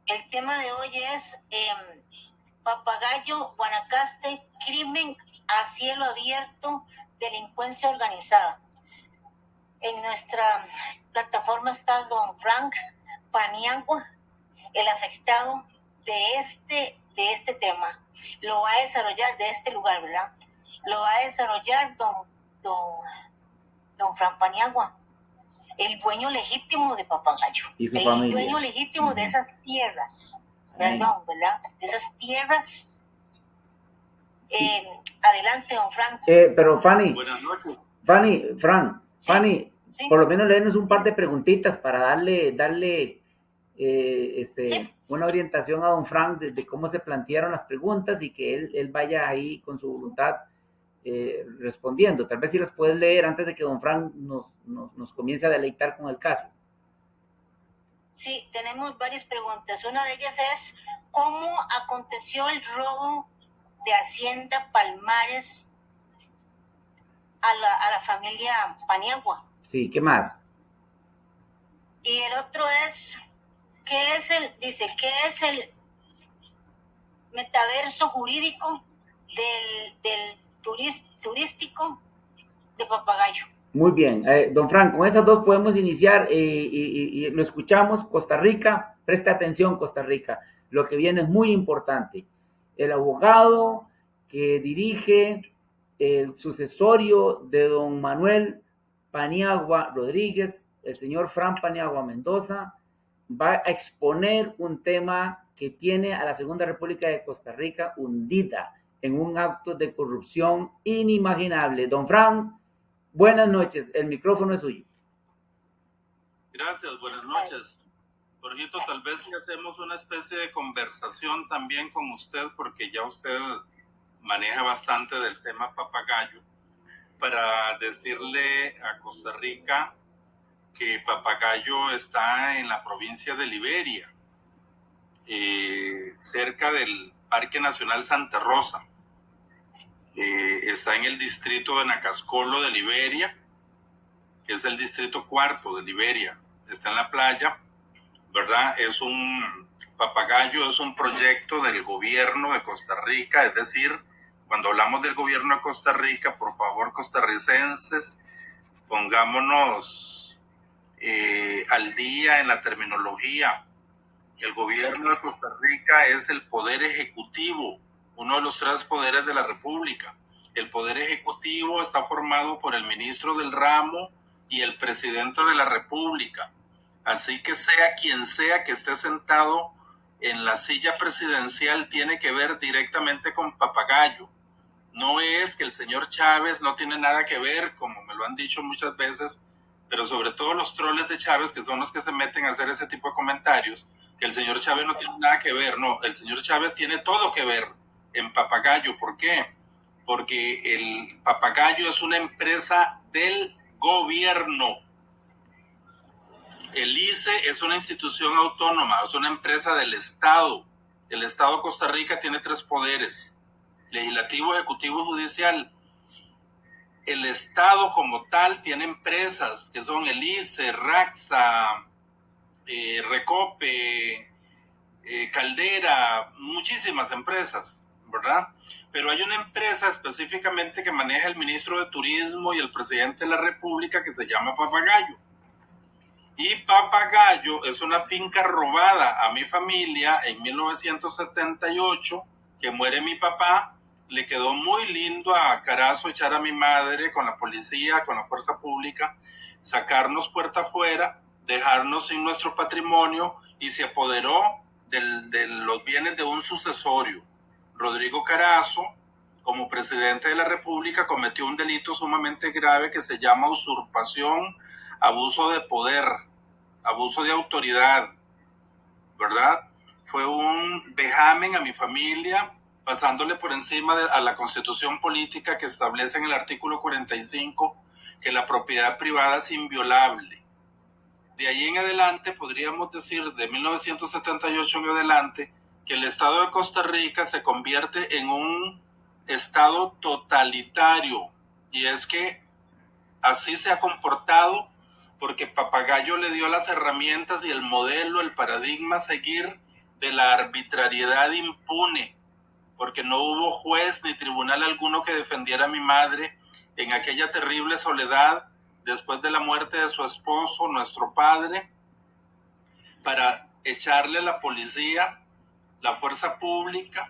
El tema de hoy es Papagayo, Guanacaste, crimen a cielo abierto, delincuencia organizada. En nuestra plataforma está don Frank Paniagua, el afectado de este tema. Lo va a desarrollar de este lugar, ¿verdad? Lo va a desarrollar don Frank Paniagua, el dueño legítimo de Papagayo, y su familia. El dueño legítimo de esas tierras, perdón, ¿verdad? De esas tierras. Adelante, don Frank. Pero Fanny, buenas noches. Frank, Sí, Fanny, sí. por lo menos léenos un par de preguntitas para darle Sí. una orientación a don Frank de cómo se plantearon las preguntas y que él vaya ahí con su voluntad respondiendo. Tal vez si las puedes leer antes de que don Frank nos comience a deleitar con el caso. Sí, tenemos varias preguntas. Una de ellas es, ¿cómo aconteció el robo de Hacienda Palmares a la familia Paniagua? Sí, ¿qué más? Y el otro es, ¿qué es el metaverso jurídico del turístico de Papagayo? Muy bien, don Frank, con esas dos podemos iniciar y lo escuchamos. Costa Rica, preste atención, Costa Rica, lo que viene es muy importante. El abogado que dirige el sucesorio de don Manuel Paniagua Rodríguez, el señor Frank Paniagua Mendoza, va a exponer un tema que tiene a la Segunda República de Costa Rica hundida en un acto de corrupción inimaginable. Don Frank, buenas noches, el micrófono es suyo. Gracias, buenas noches. Jorgito, tal vez si hacemos una especie de conversación también con usted, porque ya usted maneja bastante del tema Papagayo, para decirle a Costa Rica que Papagayo está en la provincia de Liberia, cerca del Parque Nacional Santa Rosa. Está en el distrito de Nacascolo de Liberia, que es el distrito cuarto de Liberia. Está en la playa, ¿verdad? Papagayo es un proyecto del gobierno de Costa Rica, es decir, cuando hablamos del gobierno de Costa Rica, por favor, costarricenses, pongámonos al día en la terminología. El gobierno de Costa Rica es el poder ejecutivo, uno de los tres poderes de la República. El poder ejecutivo está formado por el ministro del ramo y el presidente de la República. Así que sea quien sea que esté sentado en la silla presidencial, tiene que ver directamente con Papagayo. No es que el señor Chávez no tiene nada que ver, como me lo han dicho muchas veces, pero sobre todo los troles de Chávez, que son los que se meten a hacer ese tipo de comentarios, que el señor Chávez no tiene nada que ver. No, el señor Chávez tiene todo que ver en Papagayo. ¿Por qué? Porque el Papagayo es una empresa del gobierno. El ICE es una institución autónoma, es una empresa del Estado. El Estado de Costa Rica tiene tres poderes: legislativo, ejecutivo y judicial. El Estado como tal tiene empresas que son el ICE, RAXA, Recope, Caldera, muchísimas empresas, ¿verdad? Pero hay una empresa específicamente que maneja el ministro de Turismo y el presidente de la República, que se llama Papagayo. Y Papagayo es una finca robada a mi familia en 1978, que muere mi papá. Le quedó muy lindo a Carazo echar a mi madre con la policía, con la fuerza pública, sacarnos puerta afuera, dejarnos sin nuestro patrimonio, y se apoderó de los bienes de un sucesorio. Rodrigo Carazo, como presidente de la República, cometió un delito sumamente grave que se llama usurpación, abuso de poder, abuso de autoridad, ¿verdad? Fue un vejamen a mi familia, pasándole por encima a la Constitución política, que establece en el artículo 45 que la propiedad privada es inviolable. De ahí en adelante, podríamos decir, de 1978 en adelante, que el Estado de Costa Rica se convierte en un Estado totalitario. Y es que así se ha comportado, porque Papagayo le dio las herramientas y el modelo, el paradigma a seguir de la arbitrariedad impune, porque no hubo juez ni tribunal alguno que defendiera a mi madre en aquella terrible soledad después de la muerte de su esposo, nuestro padre, para echarle a la policía, la fuerza pública,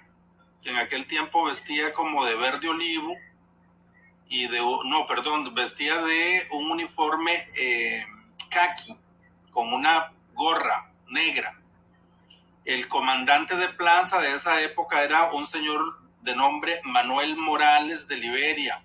que en aquel tiempo vestía como de verde olivo, vestía de un uniforme caqui, con una gorra negra. El comandante de plaza de esa época era un señor de nombre Manuel Morales de Liberia.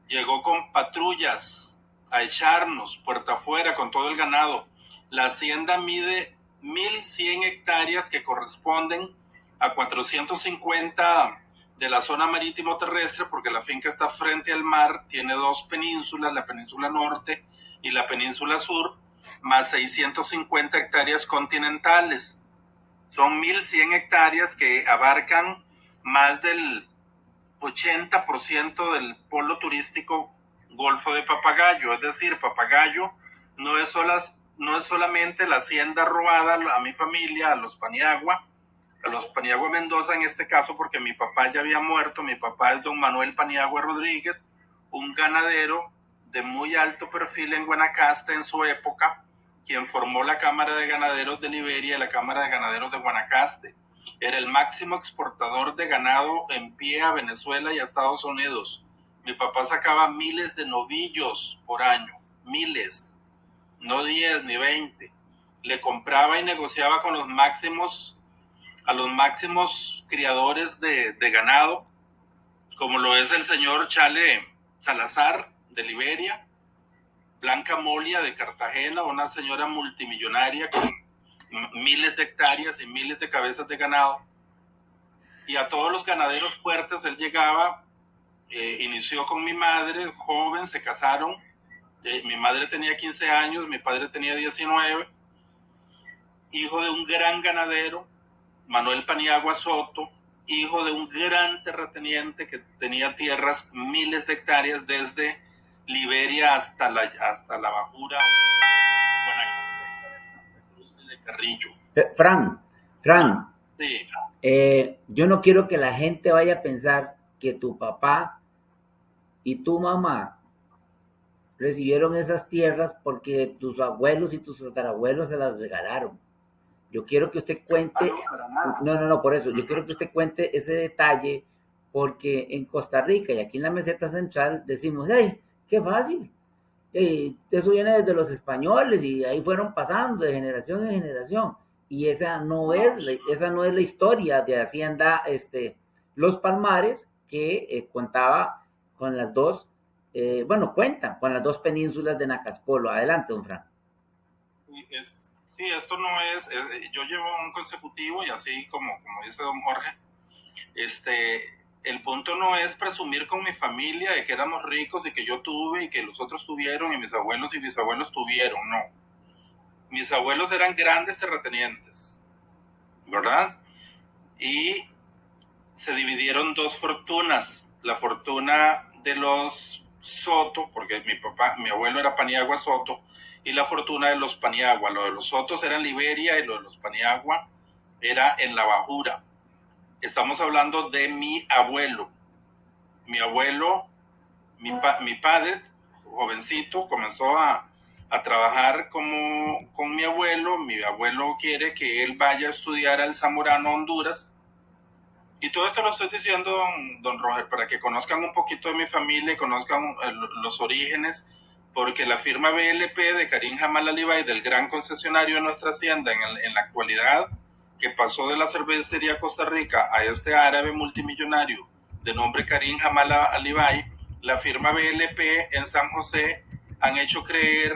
Llegó con patrullas a echarnos puerta afuera con todo el ganado. La hacienda mide 1.100 hectáreas que corresponden a 450 de la zona marítimo terrestre, porque la finca está frente al mar, tiene dos penínsulas, la península norte y la península sur, más 650 hectáreas continentales. Son 1.100 hectáreas que abarcan más del 80% del polo turístico Golfo de Papagayo. Es decir, Papagayo no es solamente la hacienda robada a mi familia, a los Paniagua Mendoza en este caso, porque mi papá ya había muerto. Mi papá es don Manuel Paniagua Rodríguez, un ganadero de muy alto perfil en Guanacaste en su época, quien formó la Cámara de Ganaderos de Liberia y la Cámara de Ganaderos de Guanacaste. Era el máximo exportador de ganado en pie a Venezuela y a Estados Unidos. Mi papá sacaba miles de novillos por año, miles, no 10 ni 20. Le compraba y negociaba con a los máximos criadores de ganado, como lo es el señor Chale Salazar de Liberia, Blanca Molia de Cartagena, una señora multimillonaria con miles de hectáreas y miles de cabezas de ganado. Y a todos los ganaderos fuertes él llegaba, inició con mi madre, joven, se casaron. Mi madre tenía 15 años, mi padre tenía 19. Hijo de un gran ganadero, Manuel Paniagua Soto, hijo de un gran terrateniente que tenía tierras, miles de hectáreas, desde Liberia hasta la bajura Guanacaste, Santa Cruz y de Carrillo. Fran, Sí. Yo no quiero que la gente vaya a pensar que tu papá y tu mamá recibieron esas tierras porque tus abuelos y tus tatarabuelos se las regalaron. Yo quiero que usted cuente, no, por eso, yo quiero que usted cuente ese detalle, porque en Costa Rica y aquí en la meseta central decimos, ¡ay, qué fácil! Eso viene desde los españoles y ahí fueron pasando de generación en generación. Y esa no es la historia de Hacienda Los Palmares, que contaba con las dos, cuentan con las dos penínsulas de Nacaspolo. Adelante, don Fran. Sí, esto no es, yo llevo un consecutivo y así como dice don Jorge, el punto no es presumir con mi familia de que éramos ricos y que yo tuve y que los otros tuvieron y mis abuelos y bisabuelos tuvieron, no. Mis abuelos eran grandes terratenientes, ¿verdad? Y se dividieron dos fortunas, la fortuna de los Soto, porque mi abuelo era Paniagua Soto, y la fortuna de los Paniagua. Lo de los Sotos era en Liberia y lo de los Paniagua era en la Bajura. Estamos hablando de mi abuelo. Mi abuelo, mi padre, jovencito, comenzó a trabajar con mi abuelo. Mi abuelo quiere que él vaya a estudiar al Zamorano, Honduras. Y todo esto lo estoy diciendo, don Roger, para que conozcan un poquito de mi familia y conozcan los orígenes, porque la firma BLP de Karim Jamal Alibay, del gran concesionario de nuestra hacienda en la actualidad, que pasó de la cervecería Costa Rica a este árabe multimillonario de nombre Karim Jamal Alibay, la firma BLP en San José han hecho creer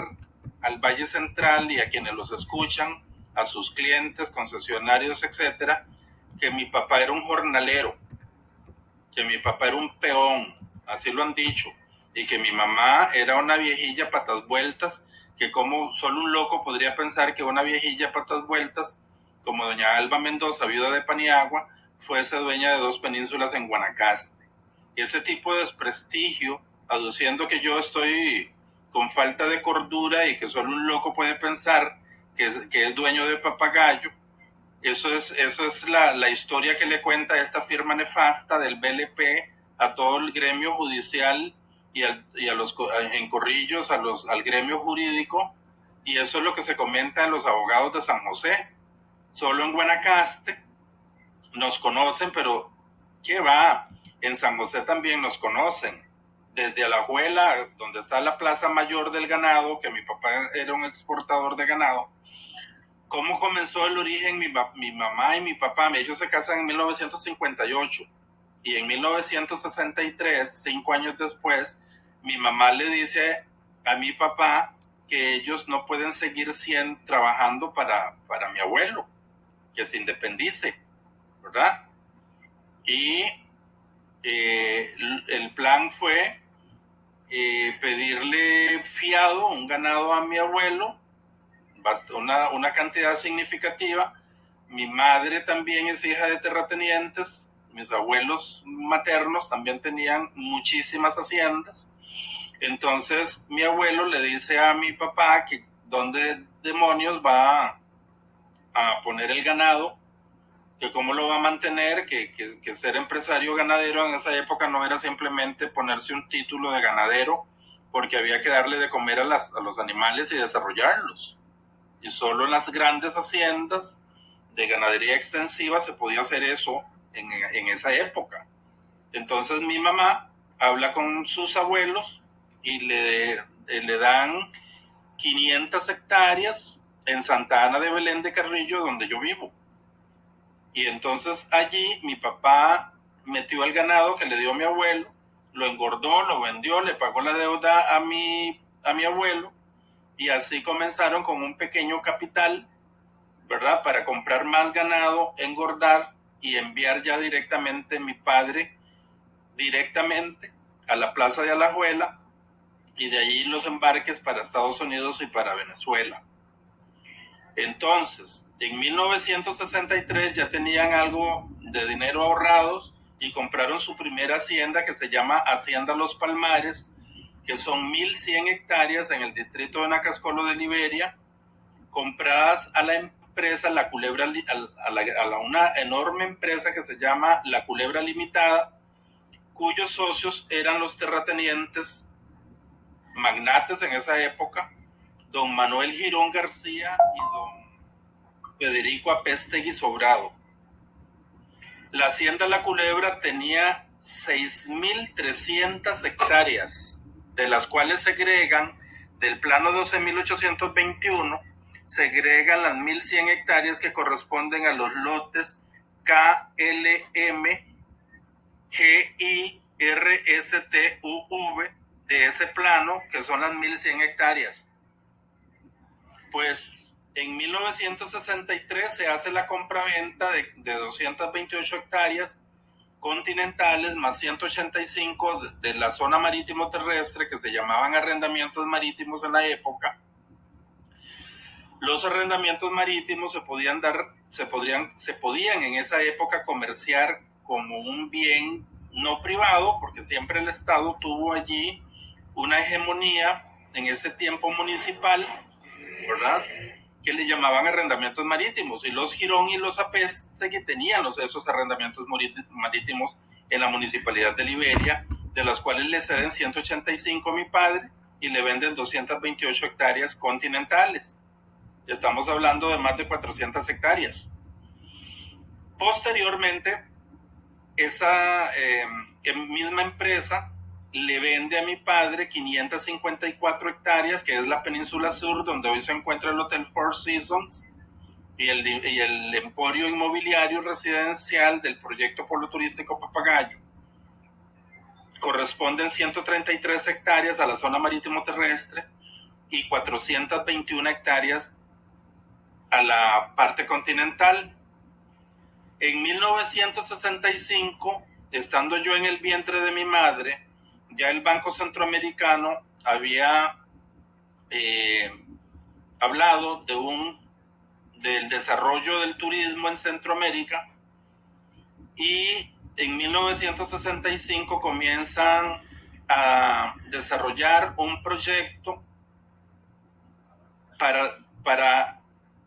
al Valle Central y a quienes los escuchan, a sus clientes, concesionarios, etcétera, que mi papá era un jornalero, que mi papá era un peón, así lo han dicho, y que mi mamá era una viejilla patas vueltas, que como solo un loco podría pensar que una viejilla patas vueltas, como doña Alba Mendoza, viuda de Paniagua, fuese dueña de dos penínsulas en Guanacaste. Y ese tipo de desprestigio, aduciendo que yo estoy con falta de cordura y que solo un loco puede pensar que es dueño de Papagayo, Eso es la historia que le cuenta esta firma nefasta del BLP a todo el gremio judicial y a los en Corrillos, al gremio jurídico, y eso es lo que se comenta en los abogados de San José. Solo en Guanacaste nos conocen, pero ¿qué va? En San José también nos conocen. Desde Alajuela, donde está la Plaza Mayor del Ganado, que mi papá era un exportador de ganado. ¿Cómo comenzó el origen? Mi mamá y mi papá, ellos se casan en 1958 y en 1963, 5 años después, mi mamá le dice a mi papá que ellos no pueden seguir trabajando para mi abuelo, que se independice, ¿verdad? Y el plan fue pedirle fiado, un ganado a mi abuelo, una cantidad significativa. Mi madre también es hija de terratenientes, mis abuelos maternos también tenían muchísimas haciendas. Entonces mi abuelo le dice a mi papá que dónde demonios va a poner el ganado, que cómo lo va a mantener, que ser empresario ganadero en esa época no era simplemente ponerse un título de ganadero, porque había que darle de comer a los animales y desarrollarlos. Y solo en las grandes haciendas de ganadería extensiva se podía hacer eso en esa época. Entonces mi mamá habla con sus abuelos y le dan 500 hectáreas en Santa Ana de Belén de Carrillo, donde yo vivo. Y entonces allí mi papá metió el ganado que le dio a mi abuelo, lo engordó, lo vendió, le pagó la deuda a mi abuelo, y así comenzaron con un pequeño capital, ¿verdad? Para comprar más ganado, engordar y enviar ya directamente mi padre directamente a la plaza de Alajuela, y de allí los embarques para Estados Unidos y para Venezuela. Entonces, en 1963 ya tenían algo de dinero ahorrados y compraron su primera hacienda, que se llama Hacienda Los Palmares, que son 1.100 hectáreas en el distrito de Nacascolo de Liberia, compradas a la empresa La Culebra, a una enorme empresa que se llama La Culebra Limitada, cuyos socios eran los terratenientes magnates en esa época, don Manuel Girón García y don Federico Apéstegui Sobrado. La hacienda La Culebra tenía 6.300 hectáreas, de las cuales segregan del plano 12.821, segregan las 1.100 hectáreas que corresponden a los lotes KLM, GI, RSTUV de ese plano, que son las 1.100 hectáreas. Pues en 1963 se hace la compraventa de 228 hectáreas continentales más 185 de la zona marítimo terrestre, que se llamaban arrendamientos marítimos en la época. Los arrendamientos marítimos se podían en esa época comerciar como un bien no privado, porque siempre el Estado tuvo allí una hegemonía en ese tiempo municipal, ¿verdad?, que le llamaban arrendamientos marítimos, y los Girón y los Apéstegui tenían esos arrendamientos marítimos en la municipalidad de Liberia, de los cuales le ceden 185 a mi padre y le venden 228 hectáreas continentales. Estamos hablando de más de 400 hectáreas. Posteriormente, esa misma empresa le vende a mi padre 554 hectáreas, que es la península sur, donde hoy se encuentra el Hotel Four Seasons y el emporio inmobiliario residencial del proyecto Polo Turístico Papagayo. Corresponden 133 hectáreas a la zona marítimo terrestre y 421 hectáreas a la parte continental. En 1965, estando yo en el vientre de mi madre, ya el Banco Centroamericano había hablado del desarrollo del turismo en Centroamérica, y en 1965 comienzan a desarrollar un proyecto para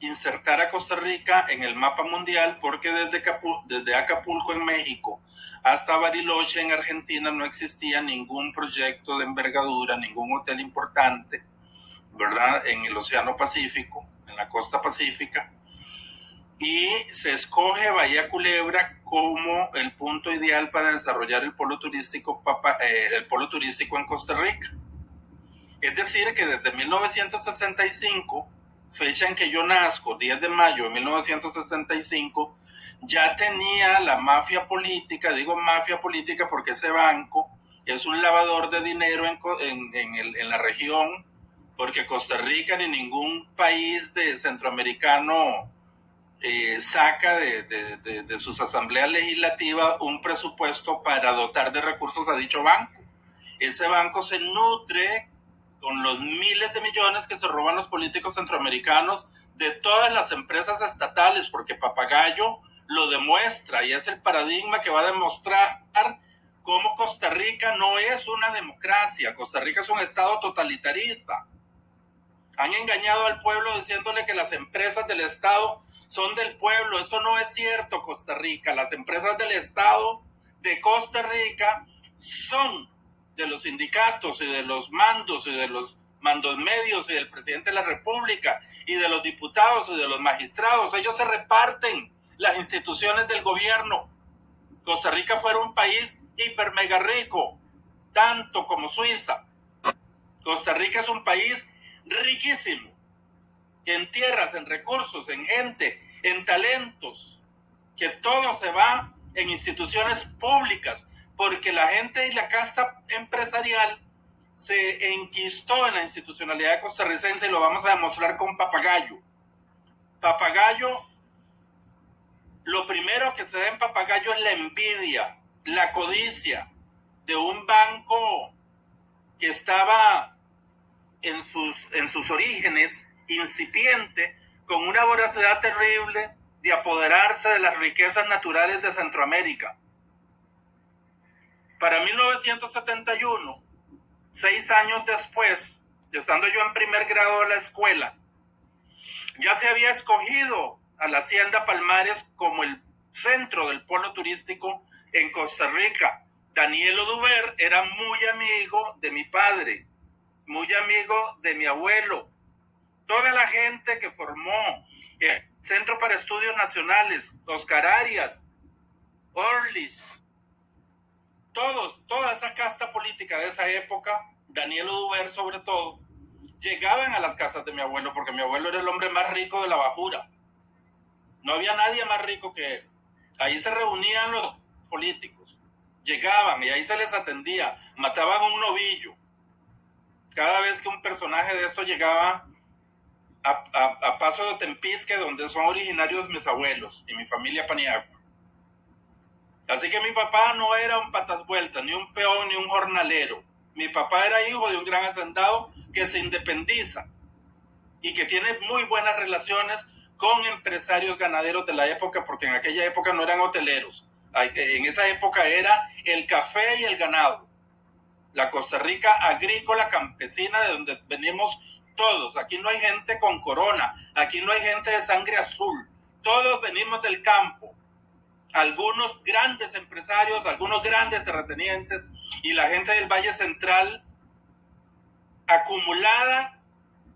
insertar a Costa Rica en el mapa mundial, porque desde Acapulco en México hasta Bariloche en Argentina no existía ningún proyecto de envergadura, ningún hotel importante, ¿verdad? En el Océano Pacífico, en la costa pacífica, y se escoge Bahía Culebra como el punto ideal para desarrollar el polo turístico en Costa Rica. Es decir, que desde 1965, fecha en que yo nazco, 10 de mayo de 1965, ya tenía la mafia política, digo mafia política porque ese banco es un lavador de dinero en la región, porque Costa Rica ni ningún país centroamericano saca de sus asambleas legislativas un presupuesto para dotar de recursos a dicho banco. Ese banco se nutre con los miles de millones que se roban los políticos centroamericanos de todas las empresas estatales, porque Papagayo lo demuestra y es el paradigma que va a demostrar cómo Costa Rica no es una democracia. Costa Rica es un estado totalitarista. Han engañado al pueblo diciéndole que las empresas del estado son del pueblo. Eso no es cierto, Costa Rica. Las empresas del estado de Costa Rica son de los sindicatos y de los mandos y de los mandos medios y del presidente de la República y de los diputados y de los magistrados. Ellos se reparten las instituciones del gobierno. Costa Rica fuera un país hiper mega rico, tanto como Suiza. Costa Rica es un país riquísimo en tierras, en recursos, en gente, en talentos, que todo se va en instituciones públicas, porque la gente y la casta empresarial se enquistó en la institucionalidad costarricense y lo vamos a demostrar con Papagayo. Papagayo, lo primero que se da en Papagayo es la envidia, la codicia de un banco que estaba en sus orígenes incipiente, con una voracidad terrible de apoderarse de las riquezas naturales de Centroamérica. Para 1971, 6 años después, estando yo en primer grado de la escuela, ya se había escogido a la Hacienda Palmares como el centro del polo turístico en Costa Rica. Daniel Oduber era muy amigo de mi padre, muy amigo de mi abuelo. Toda la gente que formó el Centro para Estudios Nacionales, Oscar Arias, Orlis, toda esa casta política de esa época, Daniel Oduber sobre todo, llegaban a las casas de mi abuelo, porque mi abuelo era el hombre más rico de la Bajura. No había nadie más rico que él. Ahí se reunían los políticos, llegaban y ahí se les atendía, mataban un novillo. Cada vez que un personaje de esto llegaba a Paso de Tempisque, donde son originarios mis abuelos y mi familia Paniagua. Así que mi papá no era un patas vueltas, ni un peón, ni un jornalero. Mi papá era hijo de un gran hacendado que se independiza y que tiene muy buenas relaciones con empresarios ganaderos de la época, porque en aquella época no eran hoteleros. En esa época era el café y el ganado. La Costa Rica agrícola campesina de donde venimos todos. Aquí no hay gente con corona, aquí no hay gente de sangre azul. Todos venimos del campo. Algunos grandes empresarios, algunos grandes terratenientes y la gente del Valle Central acumulada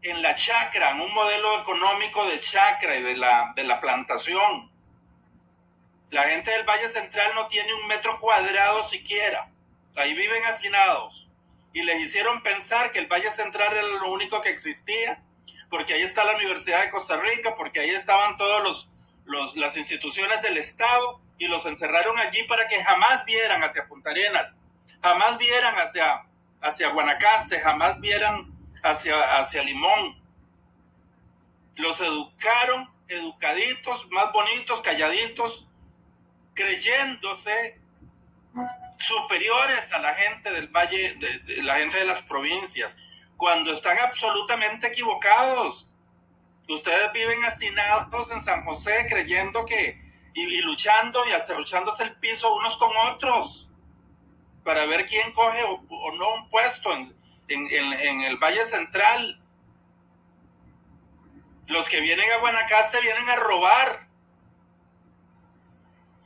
en la chacra, en un modelo económico de chacra y de la plantación. La gente del Valle Central no tiene 1 metro cuadrado siquiera. Ahí viven hacinados. Y les hicieron pensar que el Valle Central era lo único que existía, porque ahí está la Universidad de Costa Rica, porque ahí estaban todas las instituciones del Estado, y los encerraron allí para que jamás vieran hacia Punta Arenas, jamás vieran hacia Guanacaste, jamás vieran hacia Limón. Los educaron, educaditos, más bonitos, calladitos, creyéndose superiores a la gente del valle, de la gente de las provincias, cuando están absolutamente equivocados. Ustedes viven hacinados en San José creyendo que y luchando y acerruchándose el piso unos con otros para ver quién coge o no un puesto en el Valle Central. Los que vienen a Guanacaste vienen a robar.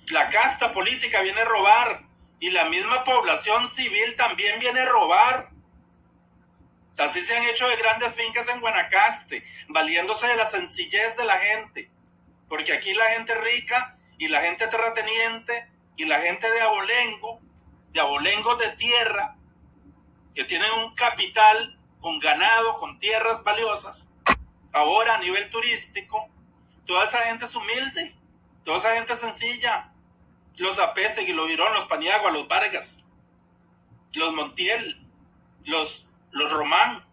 La casta política viene a robar. Y la misma población civil también viene a robar. Así se han hecho de grandes fincas en Guanacaste, valiéndose de la sencillez de la gente. Porque aquí la gente rica y la gente terrateniente y la gente de abolengos de tierra, que tienen un capital con ganado, con tierras valiosas, ahora a nivel turístico, toda esa gente es humilde, toda esa gente es sencilla. Los Apéstegui, los Virón, los Paniagua, los Vargas, los Montiel, los Román.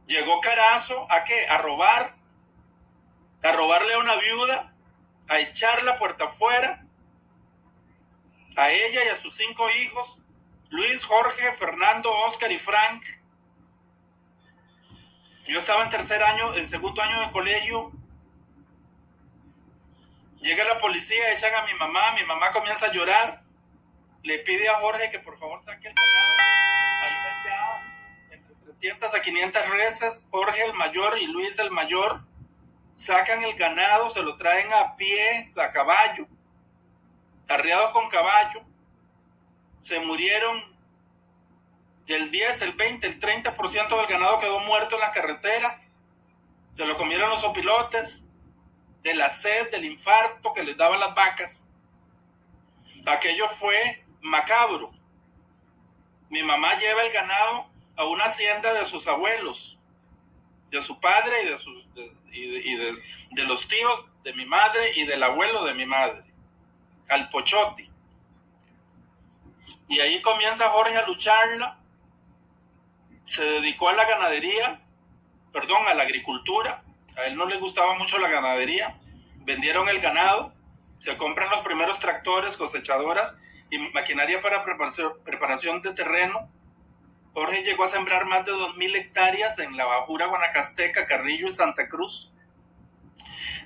Llegó Carazo ¿a qué? A robarle a una viuda, a echarla puerta afuera, a ella y a sus 5 hijos, Luis, Jorge, Fernando, Oscar y Frank. Yo estaba en segundo año de colegio. Llega la policía, echan a mi mamá comienza a llorar, le pide a Jorge que por favor saque el ganado, entre 300 a 500 reses. Jorge el mayor y Luis el mayor sacan el ganado, se lo traen a pie, a caballo, arreados con caballo. Se murieron el 10, el 20, el 30% del ganado quedó muerto en la carretera. Se lo comieron los opilotes, de la sed, del infarto que les daban las vacas. Aquello fue macabro. Mi mamá lleva el ganado a una hacienda de sus abuelos, de su padre y de los tíos de mi madre y del abuelo de mi madre, al Pochote. Y ahí comienza Jorge a lucharla. Se dedicó a la ganadería, a la agricultura. A él no le gustaba mucho la ganadería. Vendieron el ganado, se compran los primeros tractores, cosechadoras y maquinaria para preparación de terreno. Jorge llegó a sembrar más de 2,000 hectáreas en la bajura guanacasteca, Carrillo y Santa Cruz.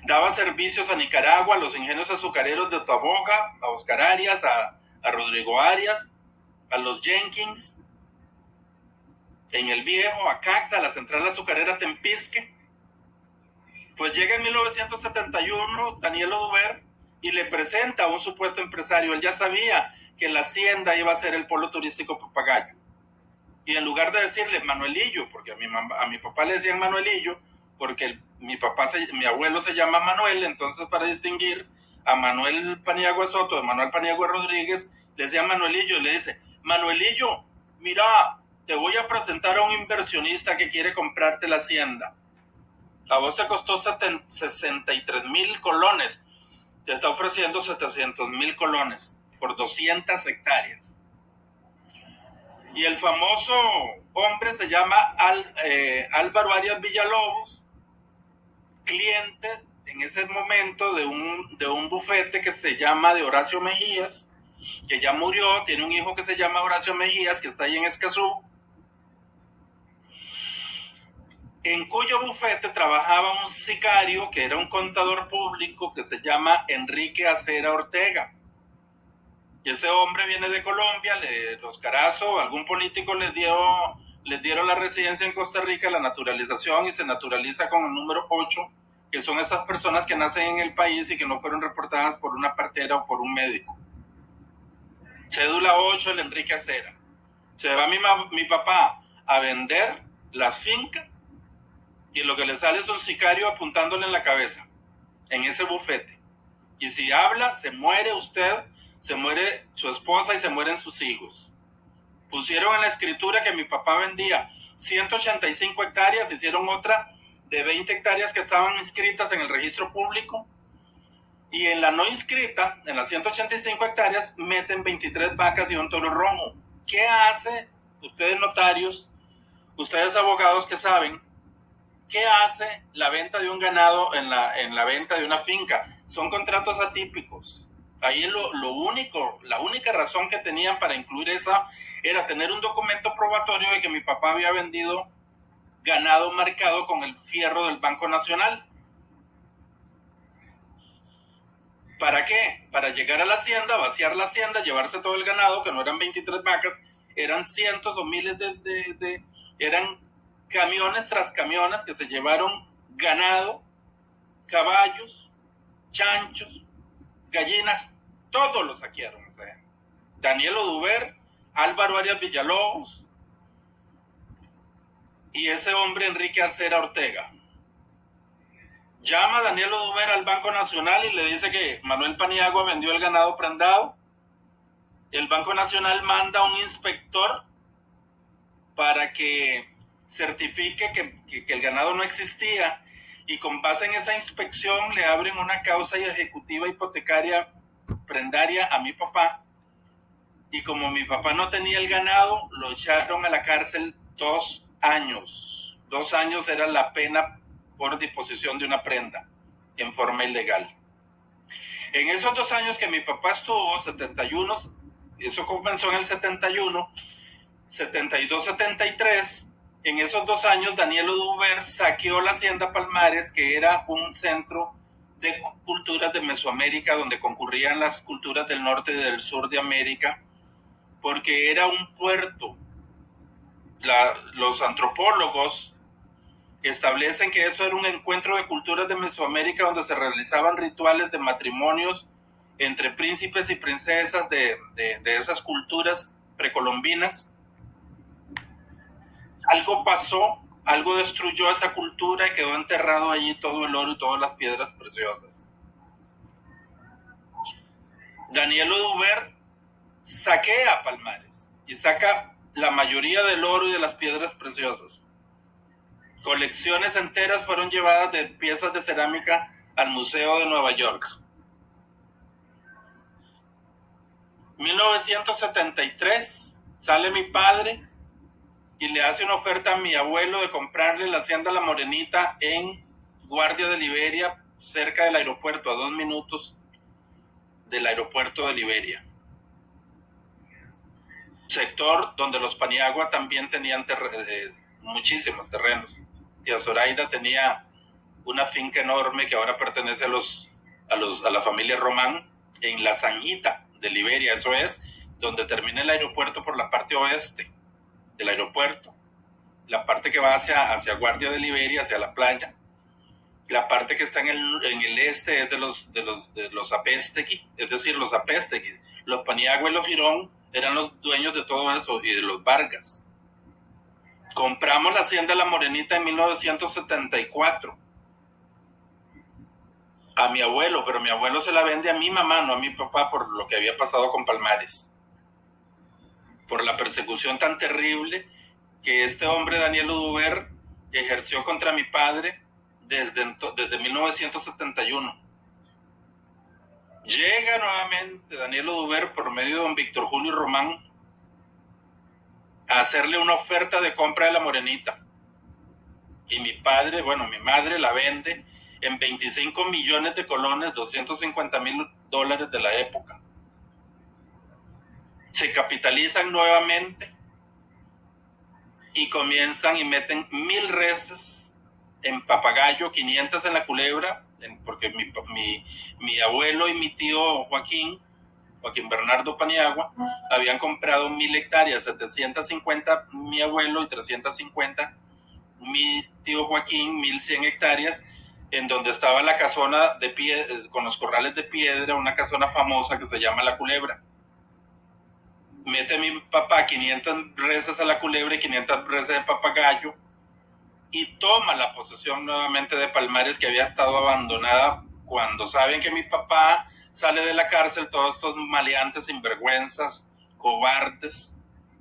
Daba servicios a Nicaragua, a los ingenios azucareros de Otaboga, a Oscar Arias, a Rodrigo Arias, a los Jenkins, en El Viejo, a Caxa, a la central azucarera Tempisque. Pues llega en 1971 Daniel Oduber y le presenta a un supuesto empresario. Él ya sabía que la hacienda iba a ser el polo turístico Papagayo. Y en lugar de decirle Manuelillo, porque a mi papá le decían Manuelillo, porque mi abuelo se llama Manuel, entonces para distinguir a Manuel Paniagua Soto de Manuel Paniagua Rodríguez, le decían Manuelillo, y le dice, Manuelillo, mira, te voy a presentar a un inversionista que quiere comprarte la hacienda. A vos te costó 63,000 colones. Te está ofreciendo 700,000 colones por 200 hectáreas. Y el famoso hombre se llama Álvaro Arias Villalobos, cliente en ese momento de un bufete que se llama de Horacio Mejías, que ya murió, tiene un hijo que se llama Horacio Mejías, que está ahí en Escazú, en cuyo bufete trabajaba un sicario que era un contador público que se llama Enrique Acera Ortega. Y ese hombre viene de Colombia, los Carazo, algún político les dieron la residencia en Costa Rica, la naturalización, y se naturaliza con el número 8, que son esas personas que nacen en el país y que no fueron reportadas por una partera o por un médico. Cédula 8, el Enrique Acera. Se va mi papá a vender las fincas y lo que le sale es un sicario apuntándole en la cabeza, en ese bufete. Y si habla, se muere usted, se muere su esposa y se mueren sus hijos. Pusieron en la escritura que mi papá vendía 185 hectáreas, hicieron otra de 20 hectáreas que estaban inscritas en el registro público, y en la no inscrita, en las 185 hectáreas, meten 23 vacas y un toro rojo. ¿Qué hace ustedes notarios, ustedes abogados que saben, qué hace la venta de un ganado en la venta de una finca? Son contratos atípicos. Ahí la única razón que tenían para incluir esa era tener un documento probatorio de que mi papá había vendido ganado marcado con el fierro del Banco Nacional. ¿Para qué? Para llegar a la hacienda, vaciar la hacienda, llevarse todo el ganado, que no eran 23 vacas, eran cientos o miles de Eran camiones tras camiones que se llevaron ganado, caballos, chanchos, gallinas, todos los saquearon. O sea, Daniel Oduber, Álvaro Arias Villalobos y ese hombre Enrique Arcera Ortega. Llama a Daniel Oduber al Banco Nacional y le dice que Manuel Paniagua vendió el ganado prendado. El Banco Nacional manda a un inspector para que certifique que el ganado no existía, y con base en esa inspección le abren una causa ejecutiva hipotecaria prendaria a mi papá, y como mi papá no tenía el ganado, lo echaron a la cárcel 2 años. 2 años era la pena por disposición de una prenda en forma ilegal. En esos 2 años que mi papá estuvo, 71, eso comenzó en el 71, 72, 73, en esos 2 años Daniel Oduber saqueó la Hacienda Palmares, que era un centro de culturas de Mesoamérica, donde concurrían las culturas del norte y del sur de América, porque era un puerto. Los antropólogos establecen que eso era un encuentro de culturas de Mesoamérica donde se realizaban rituales de matrimonios entre príncipes y princesas de esas culturas precolombinas. Algo pasó, algo destruyó esa cultura y quedó enterrado allí todo el oro y todas las piedras preciosas. Daniel Oduber saquea Palmares y saca la mayoría del oro y de las piedras preciosas. Colecciones enteras fueron llevadas de piezas de cerámica al Museo de Nueva York. 1973 sale mi padre y le hace una oferta a mi abuelo de comprarle la hacienda La Morenita en Guardia de Liberia, cerca del aeropuerto, a 2 minutos del aeropuerto de Liberia. Sector donde los Paniagua también tenían muchísimos terrenos. Tía Zoraida tenía una finca enorme que ahora pertenece a la familia Román en La Zanjita de Liberia. Eso es donde termina el aeropuerto por la parte oeste del aeropuerto, la parte que va hacia Guardia de Liberia, hacia la playa. La parte que está en el este es de los Apéstegui, es decir, los Apéstegui. Los Paniagua y los Girón eran los dueños de todo eso, y de los Vargas. Compramos la hacienda La Morenita en 1974 a mi abuelo, pero mi abuelo se la vende a mi mamá, no a mi papá, por lo que había pasado con Palmares, por la persecución tan terrible que este hombre Daniel Oduber ejerció contra mi padre desde 1971. Llega nuevamente Daniel Oduber por medio de don Víctor Julio Román a hacerle una oferta de compra de La Morenita, y mi madre la vende en 25 millones de colones, $250,000 de la época. Se capitalizan nuevamente y comienzan y meten 1,000 reses en Papagayo, 500 en La Culebra, porque mi abuelo y mi tío Joaquín Bernardo Paniagua habían comprado 1,000 hectáreas, 750 mi abuelo y 350 mi tío Joaquín, 1,100 hectáreas, en donde estaba la casona con los corrales de piedra, una casona famosa que se llama La Culebra. Mete mi papá 500 reses a La Culebra y 500 reses de Papagayo, y toma la posesión nuevamente de Palmares, que había estado abandonada. Cuando saben que mi papá sale de la cárcel, todos estos maleantes, sinvergüenzas, cobardes,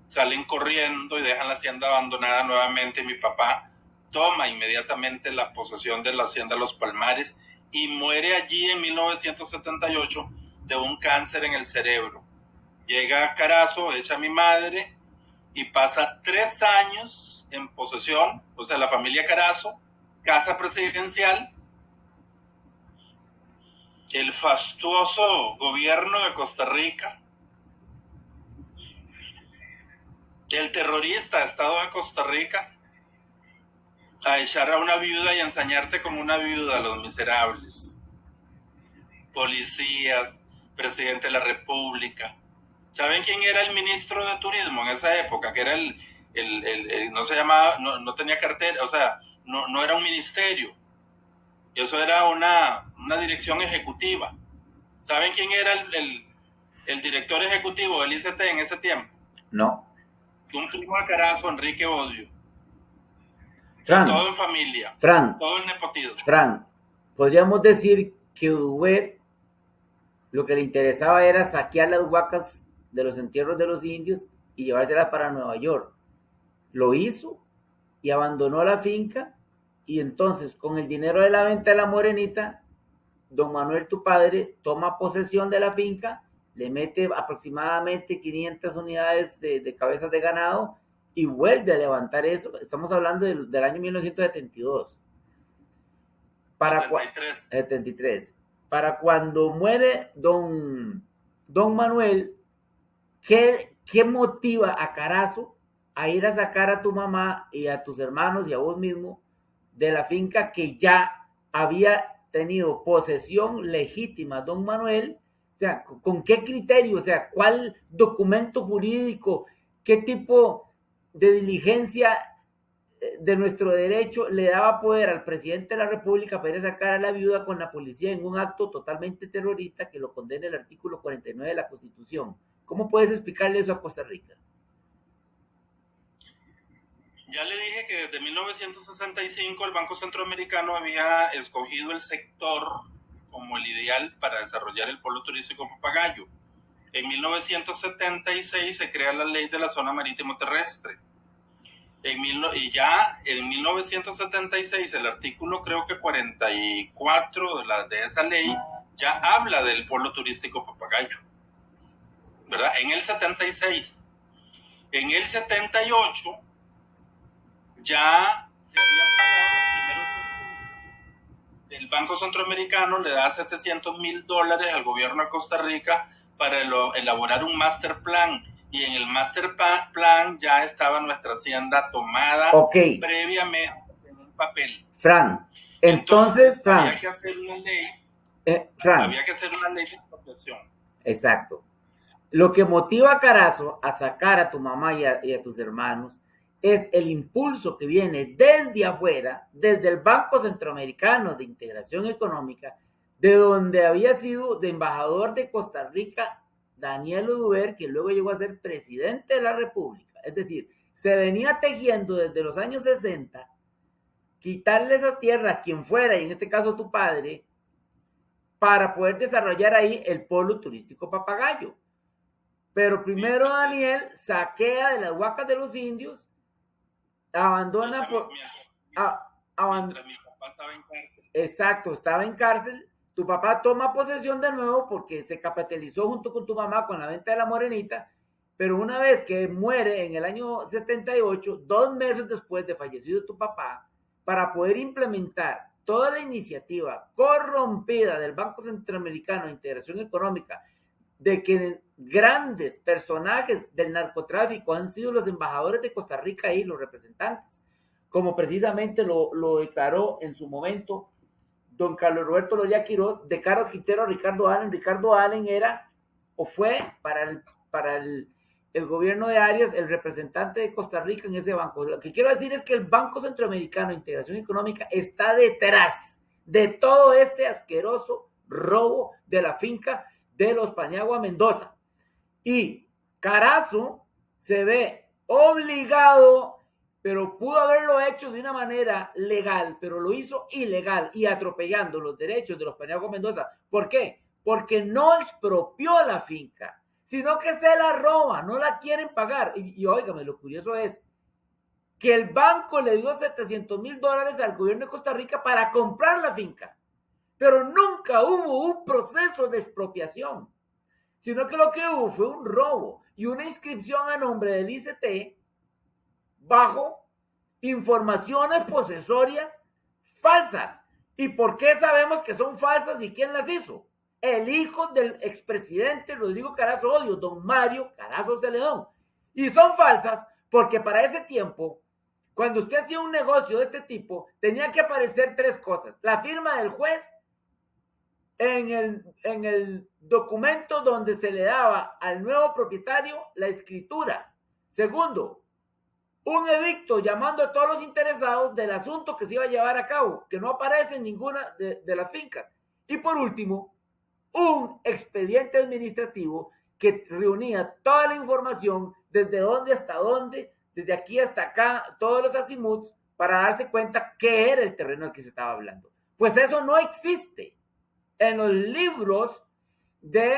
salen corriendo y dejan la hacienda abandonada nuevamente. Mi papá toma inmediatamente la posesión de la hacienda Los Palmares y muere allí en 1978 de un cáncer en el cerebro. Llega Carazo, echa a mi madre y pasa 3 años en posesión, o sea, la familia Carazo, casa presidencial. El fastuoso gobierno de Costa Rica, el terrorista Estado de Costa Rica, a echar a una viuda y a ensañarse con una viuda, los miserables. Policías, presidente de la República. ¿Saben quién era el ministro de Turismo en esa época? Que era el no se llamaba, no tenía cartera, o sea, no era un ministerio. Eso era una dirección ejecutiva. ¿Saben quién era el director ejecutivo del ICT en ese tiempo? No. Un primo de Carazo, Enrique Odio. Fran, todo en familia. Fran, todo en nepotismo. Fran, podríamos decir que Oduber lo que le interesaba era saquear las huacas de los entierros de los indios y llevárselas para Nueva York. Lo hizo y abandonó la finca, y entonces con el dinero de la venta de la morenita, don Manuel, tu padre, toma posesión de la finca, le mete aproximadamente 500 unidades de cabezas de ganado y vuelve a levantar eso. Estamos hablando del año 1972. 73. Para cuando muere don Manuel, ¿qué motiva a Carazo a ir a sacar a tu mamá y a tus hermanos y a vos mismo de la finca que ya había tenido posesión legítima don Manuel? O sea, ¿con qué criterio? O sea, ¿cuál documento jurídico, qué tipo de diligencia de nuestro derecho le daba poder al presidente de la República para ir a sacar a la viuda con la policía en un acto totalmente terrorista que lo condena el artículo 49 de la Constitución? ¿Cómo puedes explicarle eso a Costa Rica? Ya le dije que desde 1965 el Banco Centroamericano había escogido el sector como el ideal para desarrollar el polo turístico Papagayo. En 1976 se crea la ley de la zona marítimo terrestre. Y ya en 1976 el artículo creo que 44 de esa ley ya habla del polo turístico Papagayo, ¿verdad? En el 76. En el 78 ya se habían pagado los primeros estudios. El Banco Centroamericano le da $700,000 al gobierno de Costa Rica para elaborar un master plan. Y en el master plan ya estaba nuestra hacienda tomada previamente en un papel. Fran, entonces Fran, había que hacer una ley. Había que hacer una ley de expropiación. Exacto. Lo que motiva a Carazo a sacar a tu mamá y a tus hermanos es el impulso que viene desde afuera, desde el Banco Centroamericano de Integración Económica, de donde había sido de embajador de Costa Rica Daniel Oduber, que luego llegó a ser presidente de la República. Es decir, se venía tejiendo desde los años 60, quitarle esas tierras a quien fuera, y en este caso tu padre, para poder desarrollar ahí el polo turístico Papagayo. Pero primero Daniel saquea de las huacas de los indios, abandona mientras mi papá estaba en cárcel. Exacto, estaba en cárcel. Tu papá toma posesión de nuevo porque se capitalizó junto con tu mamá con la venta de la morenita, pero una vez que muere en el año 78, 2 meses después de fallecido tu papá, para poder implementar toda la iniciativa corrompida del Banco Centroamericano de Integración Económica, de que grandes personajes del narcotráfico han sido los embajadores de Costa Rica y los representantes, como precisamente lo declaró en su momento don Carlos Roberto Loría Quiroz, de Caro Quintero a Ricardo Allen. Ricardo Allen era o fue para el gobierno de Arias el representante de Costa Rica en ese banco. Lo que quiero decir es que el Banco Centroamericano de Integración Económica está detrás de todo este asqueroso robo de la finca de los Paniagua Mendoza. Y Carazo se ve obligado, pero pudo haberlo hecho de una manera legal, pero lo hizo ilegal y atropellando los derechos de los Paniagua Mendoza. ¿Por qué? Porque no expropió la finca, sino que se la roba, no la quieren pagar. Y óigame, lo curioso es que el banco le dio $700,000 al gobierno de Costa Rica para comprar la finca, pero nunca hubo un proceso de expropiación, sino que lo que hubo fue un robo y una inscripción a nombre del ICT bajo informaciones posesorias falsas. ¿Y por qué sabemos que son falsas y quién las hizo? El hijo del expresidente Rodrigo Carazo Odio, don Mario Carazo Celedón. Y son falsas porque para ese tiempo, cuando usted hacía un negocio de este tipo, tenía que aparecer 3 cosas: la firma del juez en el documento donde se le daba al nuevo propietario la escritura. Segundo, un edicto llamando a todos los interesados del asunto que se iba a llevar a cabo, que no aparece en ninguna de las fincas. Y por último, un expediente administrativo que reunía toda la información desde dónde hasta dónde, desde aquí hasta acá, todos los azimuts, para darse cuenta qué era el terreno del que se estaba hablando. Pues eso no existe en los libros de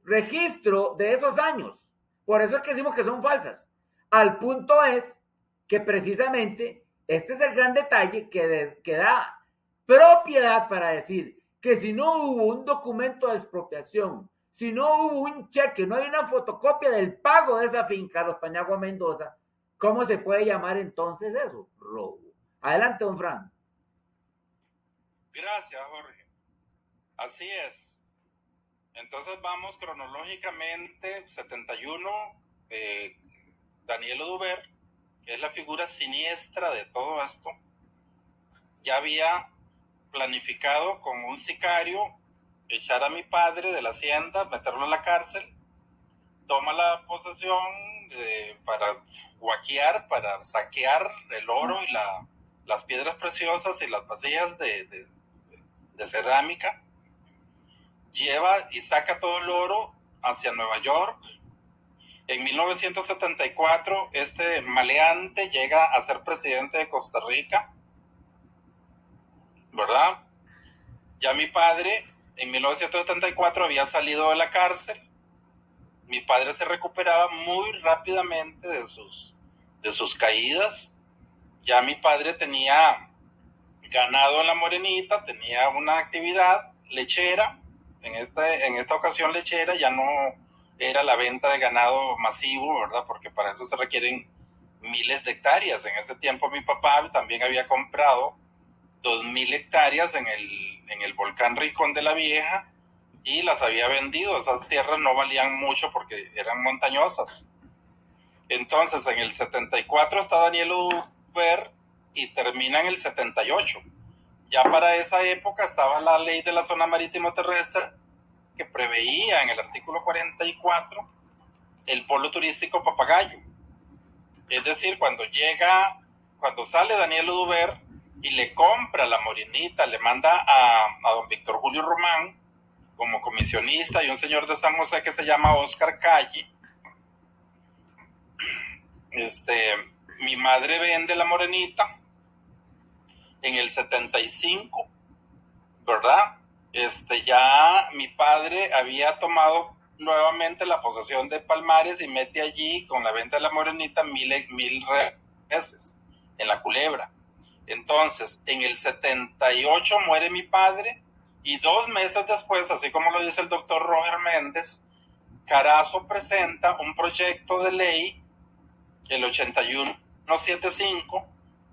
registro de esos años. Por eso es que decimos que son falsas. Al punto es que precisamente este es el gran detalle que da propiedad para decir que si no hubo un documento de expropiación, si no hubo un cheque, no hay una fotocopia del pago de esa finca, Los Paniagua Mendoza, ¿cómo se puede llamar entonces eso? Robo. Adelante, don Fran. Gracias, Jorge. Así es. Entonces vamos cronológicamente, 71, Daniel Oduber, que es la figura siniestra de todo esto, ya había planificado con un sicario echar a mi padre de la hacienda, meterlo en la cárcel, toma la posesión para guaquear, para saquear el oro y las piedras preciosas y las vasijas de cerámica, lleva y saca todo el oro hacia Nueva York. En 1974, este maleante llega a ser presidente de Costa Rica, ¿verdad? Ya mi padre, en 1974, había salido de la cárcel. Mi padre se recuperaba muy rápidamente de sus caídas. Ya mi padre tenía ganado en La Morenita, tenía una actividad lechera. En esta ocasión lechera, ya no era la venta de ganado masivo, ¿verdad? Porque para eso se requieren miles de hectáreas. En ese tiempo mi papá también había comprado 2,000 hectáreas en el volcán Rincón de la Vieja y las había vendido. Esas tierras no valían mucho porque eran montañosas. Entonces, en el 74 está Daniel Oduber y termina en el 78. Ya para esa época estaba la ley de la zona marítimo terrestre que preveía en el artículo 44 el polo turístico Papagayo. Es decir, cuando sale Daniel Oduber y le compra La Morenita, le manda a don Víctor Julio Román como comisionista y un señor de San José que se llama Oscar Calle. Mi madre vende La Morenita en el 75, ¿verdad? Ya mi padre había tomado nuevamente la posesión de Palmares y mete allí con la venta de La Morenita 1,000 reses en La Culebra. Entonces, en el 78 muere mi padre y 2 meses después, así como lo dice el doctor Roger Méndez, Carazo presenta un proyecto de ley, el 8175,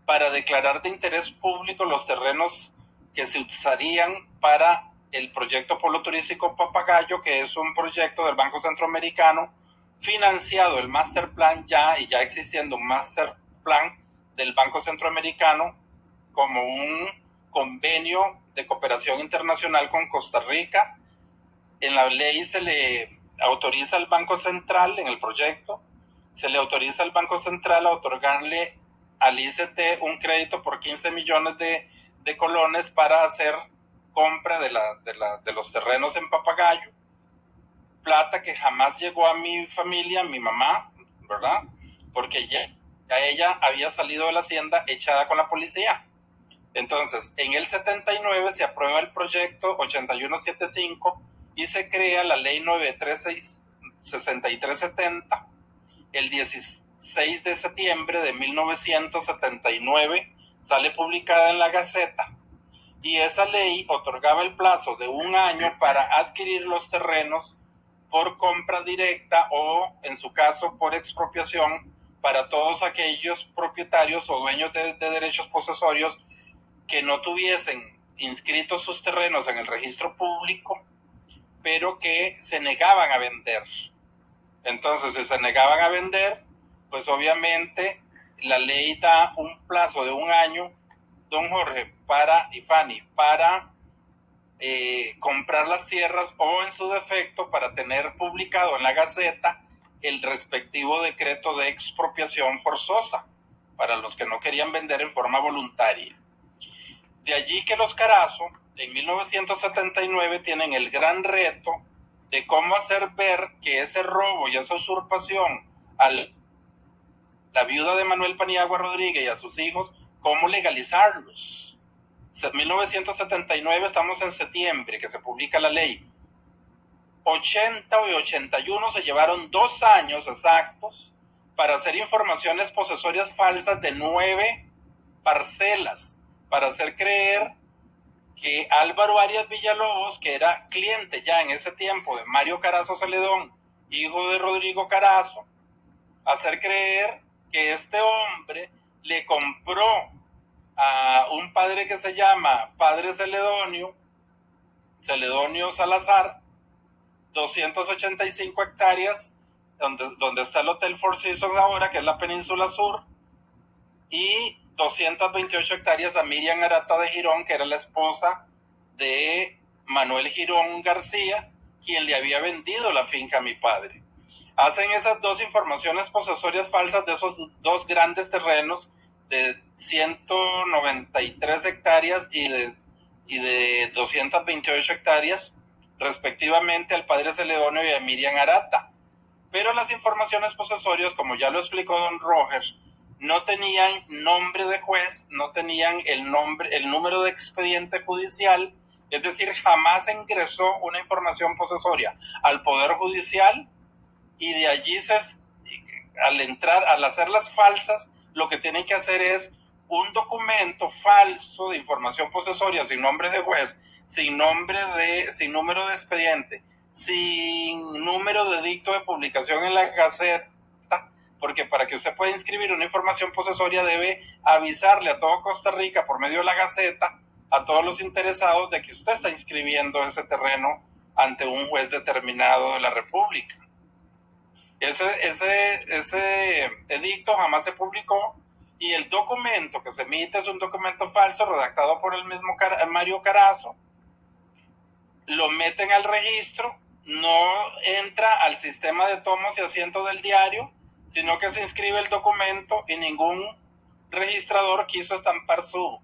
para declarar de interés público los terrenos que se usarían para el proyecto Polo Turístico Papagayo, que es un proyecto del Banco Centroamericano financiado, el Master Plan ya existiendo un Master Plan del Banco Centroamericano como un convenio de cooperación internacional con Costa Rica. En la ley se le autoriza al Banco Central, en el proyecto, se le autoriza al Banco Central a otorgarle al ICT un crédito por 15 millones de colones para hacer compra de los terrenos en Papagayo. Plata que jamás llegó a mi familia, a mi mamá, ¿verdad? Porque ya ella había salido de la hacienda echada con la policía. Entonces, en el 79 se aprueba el proyecto 8175 y se crea la ley 936-6370. El 16 de septiembre de 1979 sale publicada en la Gaceta y esa ley otorgaba el plazo de 1 año para adquirir los terrenos por compra directa o, en su caso, por expropiación para todos aquellos propietarios o dueños de derechos posesorios que no tuviesen inscritos sus terrenos en el registro público, pero que se negaban a vender. Entonces, si se negaban a vender, pues obviamente la ley da un plazo de 1 año, don Jorge, y Fanny, para comprar las tierras o, en su defecto, para tener publicado en la Gaceta el respectivo decreto de expropiación forzosa para los que no querían vender en forma voluntaria. De allí que los Carazo, en 1979, tienen el gran reto de cómo hacer ver que ese robo y esa usurpación a la viuda de Manuel Paniagua Rodríguez y a sus hijos, cómo legalizarlos. 1979, estamos en septiembre, que se publica la ley. 80 y 81 se llevaron 2 años exactos para hacer informaciones posesorias falsas de 9 parcelas, para hacer creer que Álvaro Arias Villalobos, que era cliente ya en ese tiempo de Mario Carazo Celedón, hijo de Rodrigo Carazo, hacer creer que este hombre le compró a un padre que se llama Padre Celedonio Salazar, 285 hectáreas, donde está el Hotel Four Seasons ahora, que es la Península Sur, y 228 hectáreas a Miriam Arata de Girón, que era la esposa de Manuel Girón García, quien le había vendido la finca a mi padre. Hacen esas 2 informaciones posesorias falsas de esos 2 grandes terrenos de 193 hectáreas y de 228 hectáreas, respectivamente, al padre Celedonio y a Miriam Arata. Pero las informaciones posesorias, como ya lo explicó don Roger, no tenían nombre de juez, no tenían el número de expediente judicial, es decir, jamás ingresó una información posesoria al Poder Judicial, y de allí al hacerlas falsas, lo que tienen que hacer es un documento falso de información posesoria sin nombre de juez, sin número de expediente, sin número de dicto de publicación en la Gaceta, porque para que usted pueda inscribir una información posesoria debe avisarle a todo Costa Rica por medio de la Gaceta, a todos los interesados, de que usted está inscribiendo ese terreno ante un juez determinado de la República. Ese edicto jamás se publicó, y el documento que se emite es un documento falso redactado por el mismo Mario Carazo. Lo meten al registro, no entra al sistema de tomos y asientos del diario, sino que se inscribe el documento y ningún registrador quiso estampar su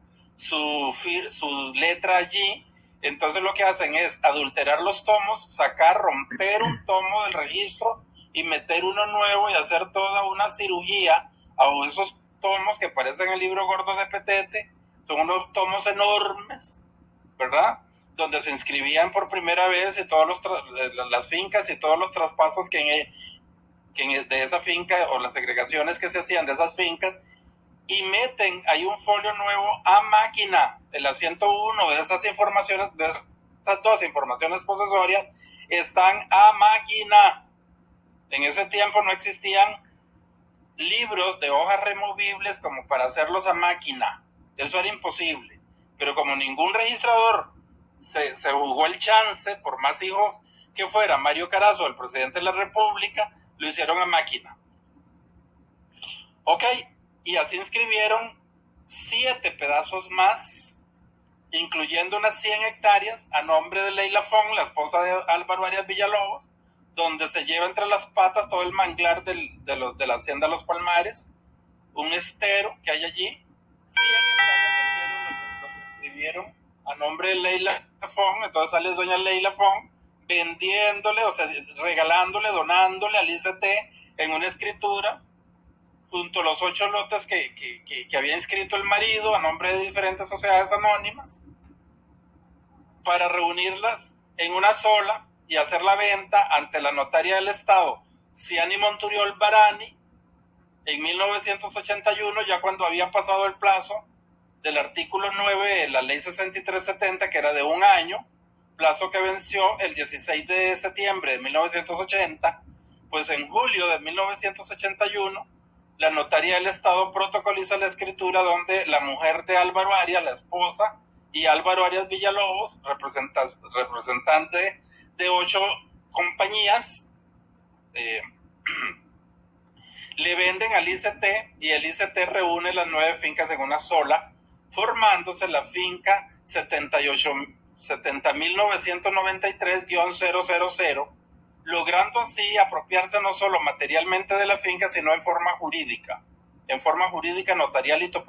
letra allí. Entonces lo que hacen es adulterar los tomos, romper un tomo del registro y meter uno nuevo y hacer toda una cirugía a esos tomos que parecen el libro gordo de Petete. Son unos tomos enormes, ¿verdad?, donde se inscribían por primera vez y las fincas y todos los traspasos de esa finca, o las segregaciones que se hacían de esas fincas, y meten ahí un folio nuevo a máquina. El asiento 1 de esas informaciones, de estas 2 informaciones posesorias, están a máquina. En ese tiempo no existían libros de hojas removibles como para hacerlos a máquina. Eso era imposible. Pero como ningún registrador se jugó el chance, por más hijo que fuera Mario Carazo, el presidente de la República, lo hicieron a máquina. Ok, y así inscribieron 7 pedazos más, incluyendo unas 100 hectáreas a nombre de Leila Fong, la esposa de Álvaro Arias Villalobos, donde se lleva entre las patas todo el manglar de la hacienda Los Palmares, un estero que hay allí. 100 hectáreas lo escribieron a nombre de Leila Fong. Entonces sale doña Leila Fong vendiéndole, o sea, regalándole, donándole al ICT en una escritura, junto a los 8 lotes que había inscrito el marido a nombre de diferentes sociedades anónimas, para reunirlas en una sola y hacer la venta ante la notaria del Estado, Ciani Monturiol Barani, en 1981, ya cuando había pasado el plazo del artículo 9 de la ley 6370, que era de 1 año, plazo que venció el 16 de septiembre de 1980, pues en julio de 1981, la notaria del Estado protocoliza la escritura donde la mujer de Álvaro Arias, la esposa, y Álvaro Arias Villalobos, representante de 8 compañías, le venden al ICT, y el ICT reúne las 9 fincas en una sola, formándose la finca 70.993-000, logrando así apropiarse no solo materialmente de la finca, sino en forma jurídica notarial y topográfica.